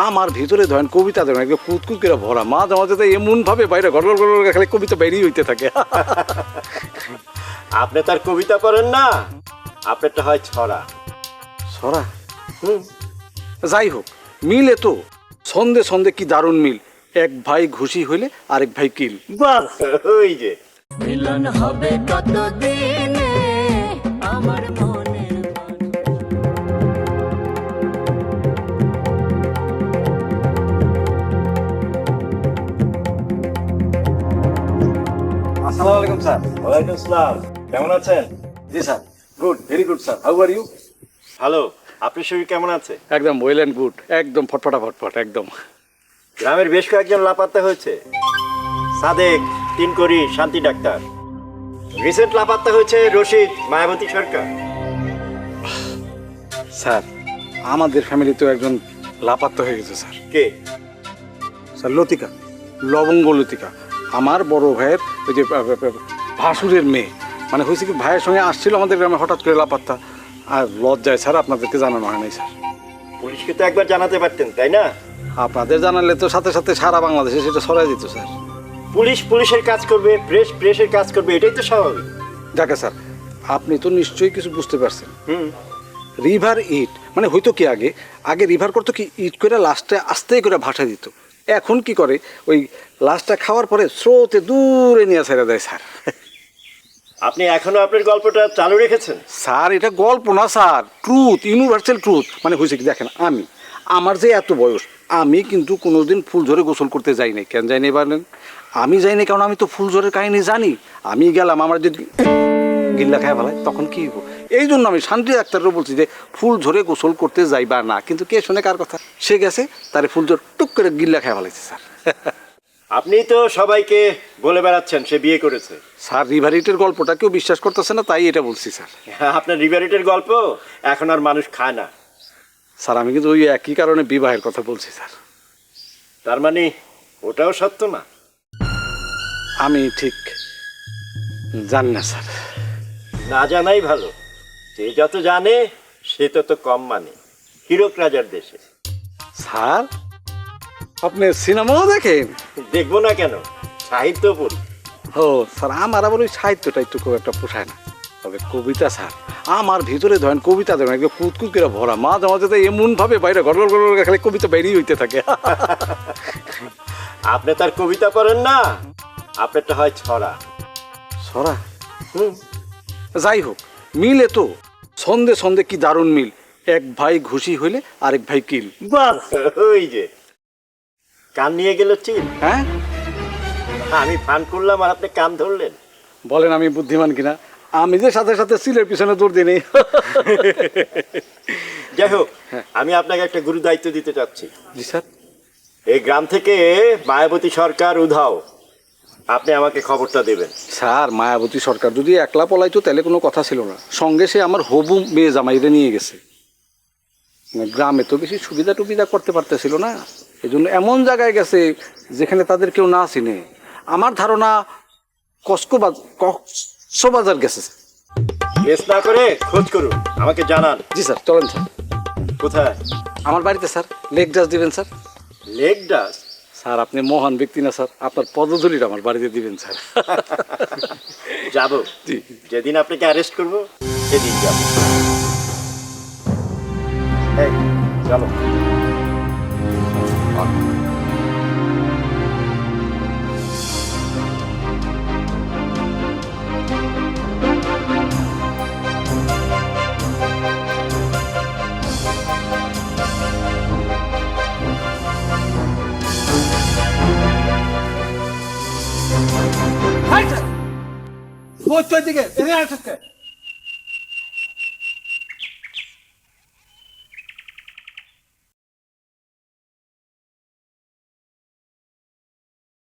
আমার ভিতরে ধরেন কবিতা ধরেন একদম কুতকুত করে ভরা, মাঝে মাঝে তো এমন ভাবে বাইরে গড়গড় গড়গড় খালি কবিতা বাইরেই হইতে থাকে। আপনি তার কবিতা পড়েন না, আপনারটা হয় ছড়া। সরা যাই হোক, মিলে তো ছন্দে ছন্দে কি দারুণ মিল। এক ভাই ঘুষি হইলে আরেক ভাই কিল। বাহ, ওই যে মিলন হবে কত দিনে আমার মনের আসসালামু আলাইকুম স্যার। ওয়ালাইকুম আসসালাম, কেমন আছেন? জি sir, good, very good sir. How are you? ভালো। আপনার শরীর কেমন আছে? একদম ওয়েল অ্যান্ড গুড, একদম ফটফটা ফটফট একদম। গ্রামের বেশ কয়েকজন লাপাত্তা হয়েছে। সাদেক, তিনকড়ি, শান্তি ডাক্তার। রিসেন্ট লাপাত্তা হয়েছে রশিদ, মায়াবতী সরকার। স্যার, আমাদের ফ্যামিলিতেও একজন লাপাত্তা হয়ে গেছে স্যার। কে? স্যার লতিকা, লবঙ্গ লতিকা, আমার বড় ভাইয়ের ওই যে ভাসুরের মেয়ে। মানে হয়েছে কি, ভাইয়ের সঙ্গে আসছিল আমাদের গ্রামে, হঠাৎ করে লাপাত্তা। আর লজ্জায় স্যার আপনাদেরকে জানানো হয় নাই স্যার। পুলিশকে তো একবার জানাতে পারতেন, তাই না? আপনাদের জানালে তো সাথে সাথে সারা বাংলাদেশে সেটা ছড়াই দিত স্যার। পুলিশ পুলিশের কাজ করবে, প্রেস প্রেসের কাজ করবে, এটাই তো স্বাভাবিক। যাকে স্যার, আপনি তো নিশ্চয়ই কিছু বুঝতে পারছেন। হুম। রিভার ইট মানে হইতো কি, আগে আগে রিভার করতো কি, ইট করে লাস্টে আস্তে করে ভাসা দিত। এখন কি করে, ওই লাস্টটা খাওয়ার পরে স্রোতে দূরে নিয়ে ছেড়ে দেয় স্যার। আপনি এখনো আপনার গল্পটা চালু রেখেছেন? স্যার এটা গল্প না স্যার, ট্রুথ, ইউনিভার্সাল ট্রুথ। মানে হয়েছে কি দেখেন, আমার যে এত বয়স, আমি কিন্তু কোনোদিন ফুলঝড়ে গোসল করতে যাই নাই। কেন যাই নাই বলেন? আমি যাই নাই কারণ আমি তো ফুলঝড়ের কাহিনী জানি। আমি গেলাম, আমার যদি গিল্লা খায় ফেলায় তখন কি হইব। এই জন্য আমি শান্তি ডাক্তারও বলছি যে ফুলঝড়ে গোসল করতে যাইবা না। কিন্তু কে শোনে কার কথা? সে গেছে, তারে ফুলঝড় টুক করে গিল্লা খায় ফেলাইছে স্যার। আপনি তো সবাইকে বলে বেড়াচ্ছেন সে বিয়ে করেছে। স্যার, রিভারিটের গল্পটা কেউ বিশ্বাস করতেছে না, তাই এটা বলছি স্যার। আপনার রিভারিটের গল্প এখন আর মানুষ খায় না। স্যার, আমি কিন্তু ওই একই কারণে বিবাহের কথা বলছি স্যার। তার মানে ওটাও সত্য না? আমি ঠিক জানি না স্যার। না জানাই ভালো। যে যত জানে সে তত কম মানে। হীরক রাজার দেশে। স্যার, আপনি সিনেমাও দেখেন? দেখবো না কেন, সাহিত্য পড়ি। ও স্যার, আমার আবার ওই সাহিত্যটা একটু খুব একটা পোষায় না। তবে কবিতা স্যার, আমার ভিতরে ধরেন কবিতা ধরেন একদম কুতকুত করে ভরা, মাঝে মাঝে তো এমন ভাবে বাইরে গড়গড় গড়গড় খালি কবিতা বাইরেই হইতে থাকে। আপনি তার কবিতা পড়েন না, আপনারটা হয় ছড়া। সরা যাই হোক, মিলে তো ছন্দে ছন্দে কি দারুণ মিল। এক ভাই ঘুষি হইলে আরেক ভাই কিল। বাহ, ওই যে কান নিয়ে গেল চিল। হ্যাঁ, আমি ফান করলাম আর আপনি কান ধরলেন। বলেন আমি বুদ্ধিমান কিনা? আমি যে সাথে সাথে সিলের পিছনে দৌড় দিই নেই। যাই হোক, আমি আপনাকে একটা গুরু দায়িত্ব দিতে চাচ্ছি। জি স্যার। এই গ্রাম থেকে মায়াবতী সরকার উধাও, আপনি আমাকে খবরটা দেবেন। স্যার, মায়াবতী সরকার যদি একলা পলাইতো তাহলে কোনো কথা ছিল না। সঙ্গে সে আমার হবু মেয়ে জামাইরে নিয়ে গেছে। গ্রামে তো বেশি সুবিধা টুবিধা করতে পারতেছিল না, এই জন্য এমন জায়গায় গেছে যেখানে তাদের কেউ না চিনে। আমার ধারণা কক্সবাজার গেছে। কেস না করে খোঁজ করুন, আমাকে জানান। জি স্যার, চলেন স্যার। কোথায়? আমার বাড়িতে স্যার। লেগ ডাস দিবেন স্যার। লেগ ডাস? স্যার, আপনি মহান ব্যক্তি না স্যার, আপনার পদধূলিটা আমার বাড়িতে দিবেন স্যার। যাব। জি। যেদিন আপনাকে অ্যারেস্ট করব সেদিন যাব। এই, চলো। দিকে